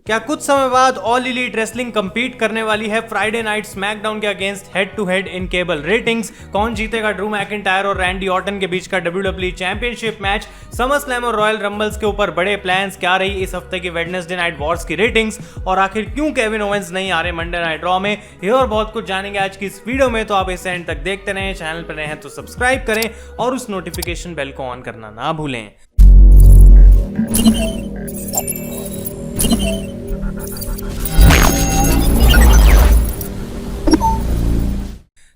क्या कुछ समय बाद ऑल एलीट रेसलिंग कंपीट करने वाली है फ्राइडे नाइट स्मैकडाउन के against head to head in cable ratings? कौन जीतेगा ड्रू मैकिंटायर और रैंडी ऑर्टन के बीच का WWE championship match? SummerSlam और रॉयल रंबल्स के ऊपर बड़े प्लान्स? क्या रही इस हफ्ते की वेडनेसडे नाइट वॉर्स की रेटिंग्स? और आखिर क्यों केविन ओवेंस नहीं आ रहे मंडे नाइट रॉ में? ये और बहुत कुछ जानेंगे आज की इस वीडियो में, तो आप इसे एंड तक देखते रहें। चैनल पर नए हैं तो सब्सक्राइब करें और उस नोटिफिकेशन बेल को ऑन करना ना भूलें।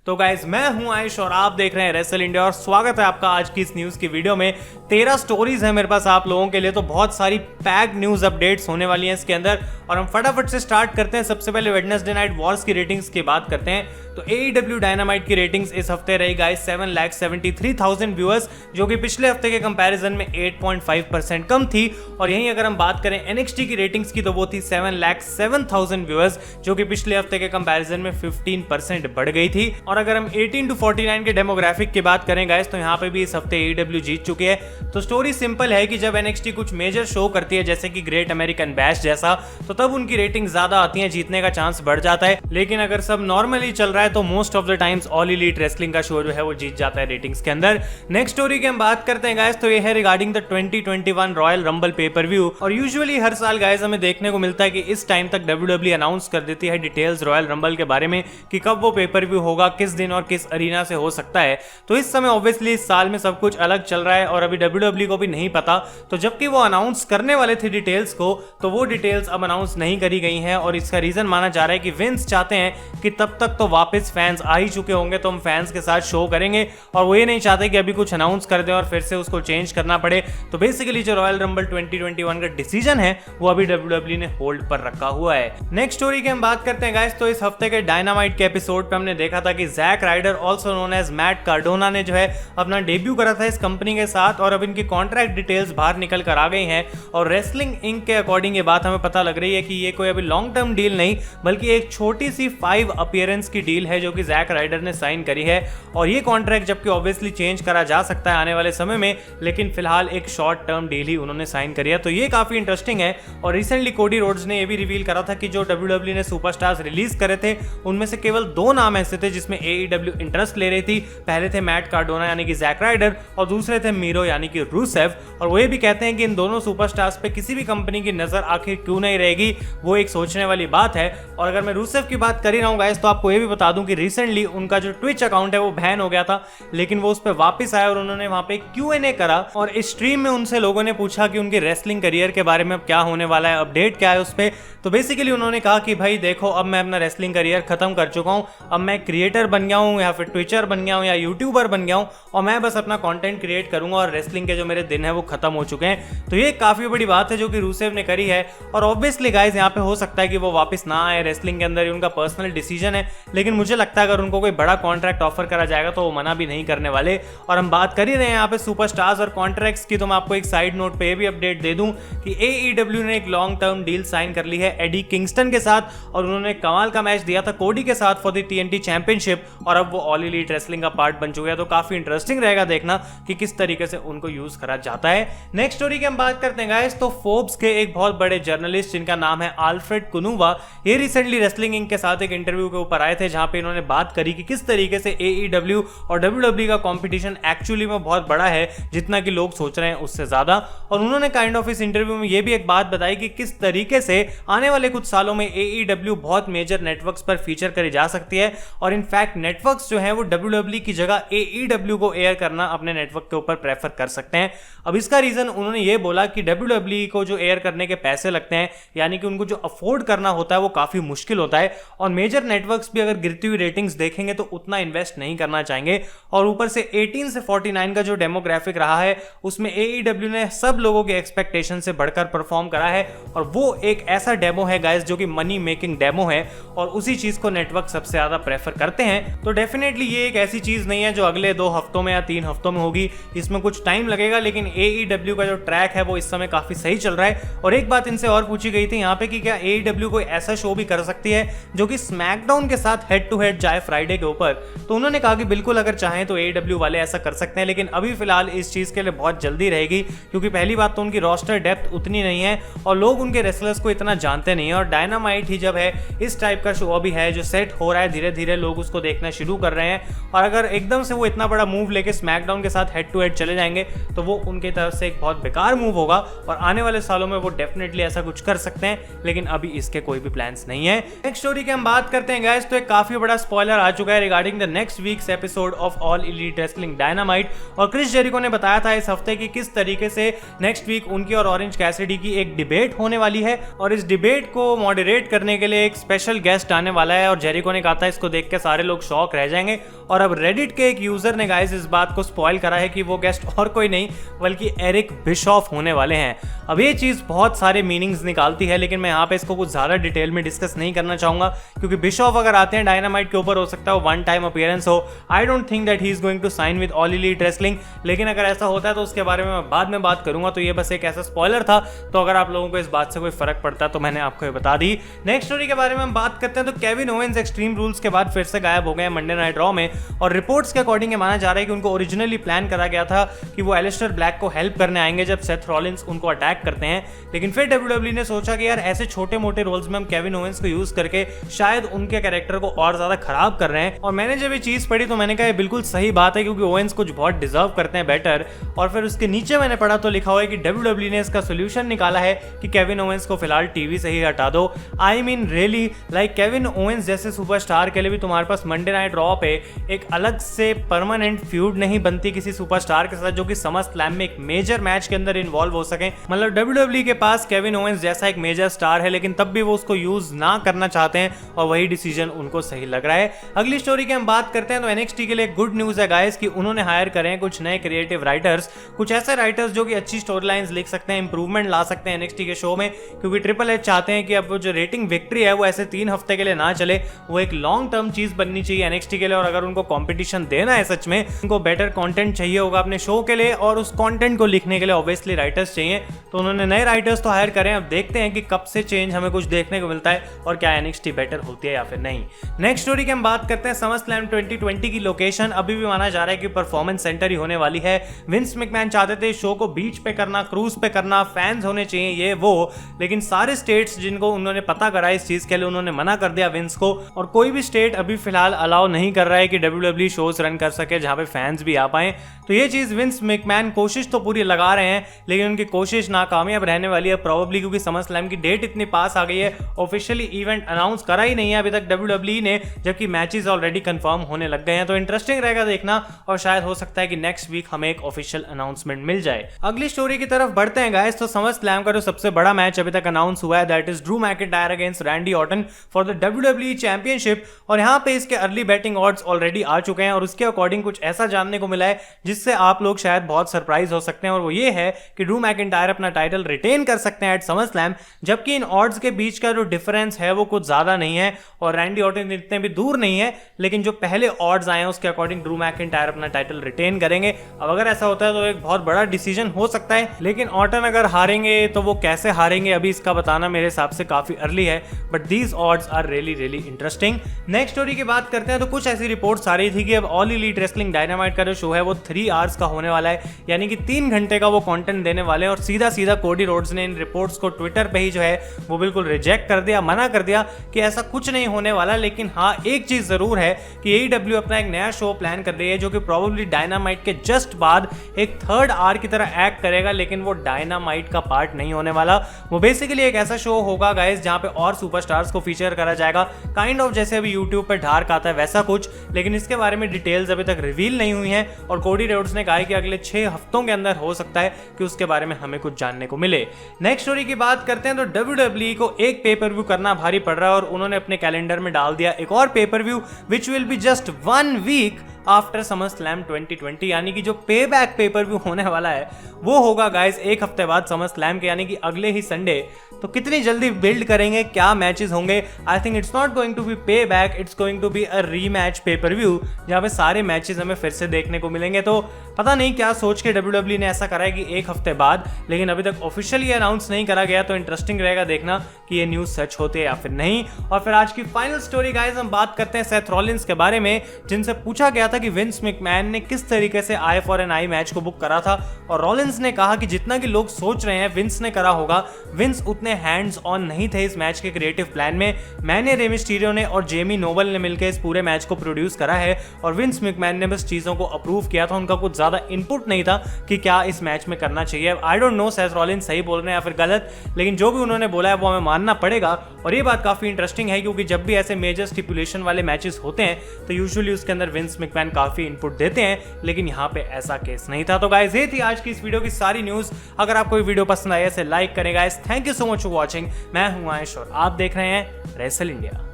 तो गाइज, मैं हूं आयुष और आप देख रहे हैं रेसल इंडिया और स्वागत है आपका आज की इस न्यूज़ की वीडियो में। 13 स्टोरीज है मेरे पास आप लोगों के लिए, तो बहुत सारी पैक न्यूज़ अपडेट्स होने वाली हैं इसके अंदर और हम फटाफट से स्टार्ट करते हैं। सबसे पहले वेडनेसडे नाइट वॉर्स की रेटिंग्स की बात करते हैं। तो AEW डायनामाइट की रेटिंग्स इस हफ्ते रही गाइज 7,73,000 व्यूअर्स, जो कि पिछले हफ्ते के कंपैरिजन में 8.5% कम थी। और यहीं अगर हम बात करें NXT की रेटिंग्स की, तो वो थी 7,07,000 व्यूअर्स, जो कि पिछले हफ्ते के कंपैरिजन में 15% बढ़ गई थी। और अगर हम 18 to 49 के डेमोग्राफिक की बात करें गाइस, तो यहाँ पे भी इस हफ्ते AEW जीत चुके हैं। तो स्टोरी सिंपल है कि जब NXT कुछ मेजर शो करती है जैसे कि ग्रेट अमेरिकन बैश जैसा, तो तब उनकी रेटिंग ज्यादा आती है, जीतने का चांस बढ़ जाता है। लेकिन अगर सब नॉर्मली चल रहा है तो most of the times all elite wrestling का शो जो है वो जीत जाता है रेटिंग्स के अंदर। नेक्स्ट स्टोरी की हम बात करते हैं गाइस, तो ये है regarding the 2021 royal rumble pay per view. और यूजुअली हर साल गाइस हमें देखने को मिलता है कि इस टाइम तक WWE अनाउंस कर देती है डिटेल्स रॉयल रंबल के बारे में कि कब वो पेपर व्यू होगा, किस दिन और किस अरीना से हो सकता है। तो इस समय ऑब्वियसली इस साल में सब कुछ अलग चल रहा है और अभी WWE को भी नहीं पता। तो जबकि वो अनाउंस करने वाले थे डिटेल्स को, तो वो डिटेल्स अब अनाउंस नहीं करी गई हैं और इसका रीजन माना जा रहा है कि विंस चाहते हैं कि तब तक तो वापस फैंस आ ही चुके होंगे तो हम फैंस के साथ शो करेंगे, और वो ये नहीं चाहते कि अभी कुछ अनाउंस कर दें और फिर से उसको चेंज करना पड़े। तो बेसिकली जो रॉयल रंबल 2021 का डिसीजन है वो अभी WWE ने होल्ड पर रखा हुआ है। नेक्स्ट स्टोरी की हम बात करते हैं गाइस, तो इस हफ्ते के डायनामाइट के एपिसोड पे हमने देखा था कि Jack Ryder also known as Matt Cardona ने जो है अपना डेब्यू करा था इस कंपनी के साथ, और अब इनकी कॉन्ट्रैक्ट डिटेल्स बाहर निकल कर आ गई हैं। और रेसलिंग इंक के अकॉर्डिंग ये बात हमें पता लग रही है कि ये कोई अभी लॉन्ग टर्म डील नहीं बल्कि एक छोटी सी 5 अपीयरेंस की डील है जो कि जैक राइडर ने साइन करी है। और ये कॉन्ट्रैक्ट जबकि ऑब्वियसली चेंज करा जा सकता है आने वाले समय में, लेकिन फिलहाल एक शॉर्ट टर्म डील ही उन्होंने साइन करी है। तो ये काफी इंटरेस्टिंग है। और रिसेंटली कोडी रोड्स ने ये भी रिवील करा था कि जो WWE ने सुपरस्टार्स रिलीज करे थे उनमें से केवल 2 नाम ऐसे थे जिसमें AEW इंटरेस्ट ले रही थी। पहले थे मैट कार्डोना यानी कि जैक राइडर और दूसरे थे मीरो यानी कि रूसेव। और वो ये भी कहते हैं कि इन दोनों सुपरस्टार्स पे किसी भी कंपनी की नजर आखिर क्यों नहीं रहेगी, वो एक सोचने वाली बात है। और अगर मैं रूसेव की बात कर ही रहा हूं गाइस, तो आपको ये भी बता दूं कि रिसेंटली उनका जो ट्विच अकाउंट है वो बैन हो गया था, लेकिन वो उस पर वापस आए और उन्होंने वहां पे Q&A करा और इस स्ट्रीम में उनसे लोगों ने पूछा कि उनके रेसलिंग करियर के बारे में अब क्या होने वाला है, अपडेट क्या है उस पर। तो बेसिकली उन्होंने कहा कि भाई देखो, अब मैं अपना रेसलिंग करियर खत्म कर चुका हूं, अब मैं क्रिएटर बन गया हूं या फिर ट्विचर बन गया हूं या यूट्यूबर बन गया हूं और मैं बस अपना कंटेंट क्रिएट करूंगा और रेसलिंग के जो मेरे दिन है वो खत्म हो चुके हैं। तो ये काफी बड़ी बात है जो कि रूसेव ने करी है। और ऑब्वियसली गाइस यहाँ पे हो सकता है कि वो वापस ना आए रेसलिंग के अंदर, ये उनका पर्सनल डिसीजन है, लेकिन मुझे लगता है अगर उनको कोई बड़ा कॉन्ट्रैक्ट ऑफर करा जाएगा तो वो मना भी नहीं करने वाले। और हम बात कर ही रहे हैं यहाँ पे सुपरस्टार्स और कॉन्ट्रैक्ट्स की, तो मैं आपको एक साइड नोट पे भी अपडेट दे दूं कि AEW ने एक लॉन्ग टर्म डील साइन कर ली है एडी किंगस्टन के साथ और उन्होंने कमाल का मैच दिया था कोडी के साथ फॉर द TNT चैंपियनशिप और अब वो ऑल एलीट रेसलिंग का पार्ट बन चुके हैं। तो काफी इंटरेस्टिंग रहेगा देखना कि किस तरीके से उनको यूज करा जाता है। नेक्स्ट स्टोरी की हम बात करते हैं गाइस, तो फोर्ब्स के एक बहुत बड़े जर्नलिस्ट जिनका नाम है आल्फ्रेड कुनुवा, ये रिसेंटली रेसलिंग इंक के साथ एक इंटरव्यू के ऊपर आए थे जहां पे इन्होंने बात करी कि किस तरीके से AEW और WWE का कंपटीशन एक्चुअली में बहुत बड़ा है, जितना कि लोग सोच रहे हैं उससे ज्यादा। और उन्होंने काइंड ऑफ इस इंटरव्यू में ये भी एक बात बताई कि किस तरीके से आने वाले कुछ सालों में AEW बहुत मेजर नेटवर्क्स पर फीचर करी जा सकती है और इनफैक्ट नेटवर्क्स जो हैं वो WWE की जगह AEW को एयर करना अपने नेटवर्क के ऊपर प्रेफर कर सकते हैं। अब इसका रीजन उन्होंने ये बोला कि WWE को जो एयर करने के पैसे लगते हैं, यानी कि उनको जो अफोर्ड करना होता है वो काफी मुश्किल होता है और मेजर नेटवर्क्स भी अगर गिरती हुई रेटिंग्स देखेंगे तो उतना इन्वेस्ट नहीं करना चाहेंगे। और ऊपर से 18 से 49 का जो डेमोग्राफिक रहा है उसमें AEW ने सब लोगों के एक्सपेक्टेशन से बढ़कर परफॉर्म करा है और वो एक ऐसा डेमो है गाइस जो कि मनी मेकिंग डेमो है और उसी चीज को नेटवर्क सबसे ज्यादा प्रेफर करते हैं। हैं। तो डेफिनेटली ये एक ऐसी चीज नहीं है जो अगले 2 हफ्तों में या 3 हफ्तों में होगी, इसमें कुछ टाइम लगेगा। लेकिन AEW का जो ट्रैक है वो इस समय काफी सही चल रहा है। और एक बात इनसे और पूछी गई थी यहाँ पे कि क्या AEW कोई ऐसा शो भी कर सकती है जो कि स्मैकडाउन के साथ हेड टू हेड जाए फ्राइडे के ऊपर। तो उन्होंने कहा कि बिल्कुल अगर चाहें तो AEW वाले ऐसा कर सकते हैं, लेकिन अभी फिलहाल इस चीज के लिए बहुत जल्दी रहेगी, क्योंकि पहली बात तो उनकी रोस्टर डेप्थ उतनी नहीं है और लोग उनके रेसलर्स को इतना जानते नहीं है। और डायनामाइट ही जब है इस टाइप का शो अभी है जो सेट हो रहा है, धीरे धीरे लोग उसको देखना शुरू कर रहे हैं। और अगर एकदम से वो इतना बड़ा मूव लेके स्मैकडाउन के साथ हेड टू हेड चले जाएंगे तो वो उनकी तरफ से एक बहुत बेकार मूव होगा। और आने वाले सालों में वो डेफिनेटली ऐसा कुछ कर सकते हैं, लेकिन अभी इसके कोई भी प्लान्स नहीं है। नेक्स्ट स्टोरी की हम बात करते हैं गाइस, तो एक काफी बड़ा स्पॉइलर आ चुका है regarding the next weeks episode of all elite wrestling dynamite. और क्रिस जेरिको ने बताया था इस हफ्ते कि किस तरीके से नेक्स्ट वीक उनकी और ऑरेंज कैसिडी की एक डिबेट होने वाली है, और इस डिबेट को मॉडरेट करने के लिए एक स्पेशल गेस्ट आने वाला है। और जेरिको ने कहा था इसको देख के सारे लोग शॉक रह जाएंगे। और अब रेडिट के एक यूजर ने गाइस इस बात को स्पॉइल करा है कि वो गेस्ट और कोई नहीं बल्कि एरिक बिशॉफ होने वाले हैं। अब ये चीज बहुत सारे मीनिंग्स निकालती है, लेकिन मैं यहाँ पे इसको कुछ ज्यादा डिटेल में डिस्कस नहीं करना चाहूंगा, क्योंकि बिशॉफ अगर आते हैं डायनामाइट के ऊपर हो सकता है वन टाइम अपीयरेंस हो। I don't think that he is going to sign with all elite wrestling, लेकिन अगर ऐसा होता है तो उसके बारे में मैं बाद में बात करूंगा। तो ये बस एक ऐसा स्पॉइलर था, तो अगर आप लोगों को इस बात से कोई फर्क पड़ता है तो मैंने आपको ये बता दी। नेक्स्ट स्टोरी के बारे में हम बात करते हैं, तो केविन ओवेंस एक्सट्रीम रूल्स के बाद फिर से गायब हो गए मंडे नाइट रॉ में। और रिपोर्ट्स के अकॉर्डिंग माना जा रहा है कि उनको ओरिजिनली प्लान करा गया था कि वो एलिस्टर ब्लैक को हेल्प करने आएंगे जब सेथ रॉलिंस उनको अटैक करते हैं। लेकिन फिर WWE ने सोचा कि यार ऐसे छोटे मोटे रोल्स में हम केविन ओवेंस को यूज करके शायद उनके कैरेक्टर को और ज्यादा खराब कर रहे हैं। और मैंने जब ये चीज पढ़ी तो मैंने कहा ये बिल्कुल सही बात है, क्योंकि ओवेंस कुछ बहुत डिजर्व करते हैं बेटर। और फिर उसके नीचे मैंने पढ़ा तो लिखा हुआ है कि WWE ने इसका सोल्यूशन निकाला है कि केविन ओवेंस को फिलहाल टीवी से ही हटा दो। I mean really like Kevin Owens जैसे सुपरस्टार के लिए भी तुम्हारे पास मंडे नाइट रॉ पे एक अलग से परमानेंट फ्यूड नहीं बनती किसी सुपरस्टार के साथ जो कि समरस्लैम में एक मेजर मैच के अंदर इन्वॉल्व हो सके। मतलब WWE के पास केविन ओवेंस जैसा एक मेजर स्टार है, लेकिन तब भी वो उसको यूज ना करना चाहते हैं, और वही डिसीजन उनको सही लग रहा है। अगली स्टोरी की हम बात करते हैं, तो NXT के लिए गुड न्यूज है गाइस कि उन्होंने हायर करे हैं कुछ नए क्रिएटिव राइटर्स, कुछ ऐसे राइटर्स जो कि अच्छी स्टोरी लाइंस लिख सकते हैं, इंप्रूवमेंट ला सकते हैं NXT के शो में। क्योंकि ट्रिपल एच चाहते हैं कि अब वो जो रेटिंग विक्ट्री है वो ऐसे 3 हफ्ते के लिए ना चले, वो एक लॉन्ग टर्म चीज बननी चाहिए NXT के लिए। और अगर उनको कंपटीशन देना है सच में, उनको बेटर कंटेंट चाहिए होगा अपने शो के लिए, और उस कंटेंट को लिखने के लिए ऑब्वियसली राइटर्स चाहिए। तो उन्होंने नए राइटर्स तो हायर करें, अब देखते हैं कि कब से चेंज हमें कुछ देखने को मिलता है और क्या NXT बेटर होती है या फिर नहीं। नेक्स्ट स्टोरी की हम बात करते हैं, समरस्लैम 2020 की लोकेशन अभी भी माना जा रहा है कि परफॉर्मेंस सेंटर ही होने वाली है। विंस मैकमैन चाहते थे शो को बीच पे करना, क्रूज पे करना, फैंस होने चाहिए ये वो, लेकिन सारे स्टेट्स जिनको उन्होंने पता करा इस चीज के लिए उन्होंने मना कर दिया विंस को। और कोई भी स्टेट अभी फिलहाल अलाउ नहीं कर रहा है कि WWE शोज रन कर सके जहां पे फैंस भी आ पाए। तो ये चीज विंस मैकमैन कोशिश तो पूरी लगा रहे हैं, लेकिन उनकी कोशिश नाकामयाब रहने वाली है प्रोबेबली, क्योंकि समरस्लैम की डेट इतनी पास आ गई है। ऑफिशियली इवेंट अनाउंस करा ही नहीं है अभी तक WWE ने, जबकि मैचेस ऑलरेडी कंफर्म होने लग गए हैं। तो इंटरेस्टिंग रहेगा देखना, और शायद हो सकता है कि नेक्स्ट वीक हमें एक ऑफिशियल अनाउंसमेंट मिल जाए। अगली स्टोरी की तरफ बढ़ते हैं गाइस, तो समरस्लैम का जो सबसे बड़ा मैच अभी तक अनाउंस हुआ है that is Drew McIntyre against Randy Orton for the WWE championship. और यहाँ पे इसके अर्ली बैटिंग ऑड्स ऑलरेडी आ चुके हैं, और उसके अकॉर्डिंग कुछ ऐसा जानने को मिला है जिससे आप लोग शायद बहुत सरप्राइज हो सकते हैं। और वो ये है कि ड्रू मैकिंटायर अपना टाइटल रिटेन कर सकते हैं एट समरस्लैम, जबकि इन ऑड्स के बीच का जो डिफरेंस है वो कुछ ज्यादा नहीं है, और रैंडी ऑर्टन इतने भी दूर नहीं है। लेकिन जो पहले ऑड्स आए हैं उसके अकॉर्डिंग ड्रू मैकिंटायर अपना टाइटल रिटेन करेंगे। अब अगर ऐसा होता है तो एक बहुत बड़ा डिसीजन हो सकता है, लेकिन ऑर्टन अगर हारेंगे तो वो कैसे हारेंगे अभी इसका बताना मेरे हिसाब से काफी अर्ली है, but these odds are really really interesting. Next story की बात करते हैं, तो कुछ ऐसी रिपोर्ट्स आ रही थी कि अब ऑल एलीट रेसलिंग डायनामाइट का जो शो है वो 3 आवर्स का होने वाला है, यानी कि 3 घंटे का वो कंटेंट देने वाले हैं। और सीधा सीधा कोडी रोड्स ने इन रिपोर्ट्स को ट्विटर पे ही जो है वो बिल्कुल रिजेक्ट कर दिया, मना कर दिया कि ऐसा कुछ नहीं होने वाला। लेकिन हाँ, एक चीज जरूर है कि AEW अपना एक नया शो प्लान कर रही है जो कि प्रोबेबली डायनामाइट के जस्ट बाद एक 3rd आवर की तरह एक्ट करेगा, लेकिन वो डायनामाइट का पार्ट नहीं होने वाला। वो बेसिकली एक ऐसा शो होगा गाइस जहां पे और सुपरस्टार्स को फीचर करा जाएगा, काइंड ऑफ जैसे अभी यूट्यूब पे डार्क आता है वैसा कुछ, लेकिन इसके बारे में डिटेल्स अभी तक रिवील नहीं हुई हैं। और कोडी रोड्स ने कहा है कि अगले 6 हफ्तों के अंदर हो सकता है कि उसके बारे में हमें कुछ जानने को मिले। नेक्स्ट स्टोरी की बात करते हैं, तो WWE को एक पेपर व्यू करना भारी पड़ रहा है, और उन्होंने अपने कैलेंडर में डाल दिया एक और pay per view which will be just 1 week after SummerSlam 2020, यानी कि जो पे बैक पेपर व्यू होने वाला है वो होगा गाइस एक हफ्ते बाद समर स्लैम के, यानी कि अगले ही संडे। तो कितनी जल्दी बिल्ड करेंगे, क्या मैचेस होंगे? I think it's not going to be pay back, it's going to be a rematch paper view, जहाँ पे सारे मैचेस हमें फिर से देखने को मिलेंगे। तो पता नहीं क्या सोच के WWE ने ऐसा करा है कि एक हफ्ते बाद, लेकिन अभी तक ऑफिशियली अनाउंस नहीं करा गया। तो इंटरेस्टिंग रहेगा देखना कि ये न्यूज़ सच होती है या फिर नहीं। और फिर आज की फाइनल स्टोरी गाइस, हम बात करते हैं सेथ रॉलिंस के बारे में, जिनसे पूछा गया था कि विंस मैकमैन ने किस तरीके से I for an I match को बुक करा था, और रॉलिंस ने कहा कि जितना कि लोग सोच रहे हैं विंस ने करा होगा, विंस उतने हैंड्स ऑन नहीं थे इस मैच के क्रिएटिव प्लान में। मैंने, रे मिस्टीरियो ने और जेमी नोबल ने मिलकर इस पूरे मैच को प्रोड्यूस करा है, और विंस मैकमैन ने बस चीज़ों को अप्रूव किया था। उनका कुछ ज़्यादा इनपुट नहीं था कि क्या इस मैच में करना चाहिए। I don't know Seth Rollins सही बोल रहे हैं या फिर गलत, लेकिन जो भी उन्होंने बोला है वो हमें मानना पड़ेगा। और ये बात काफ़ी इंटरेस्टिंग है, क्योंकि जब भी ऐसे मेजर स्टिपुलेशन वाले मैचेस होते हैं तो यूजुअली उसके अंदर विंस मैकमैन काफ़ी इनपुट देते हैं, लेकिन यहाँ पे ऐसा केस नहीं था। तो गाइस ये थी आज की इस वीडियो की सारी न्यूज़। अगर आपको ये वीडियो पसंद आई है लाइक करें guys. Thank you so much for watching. मैं हूं आयुष और आप देख रहे हैं रेसल इंडिया।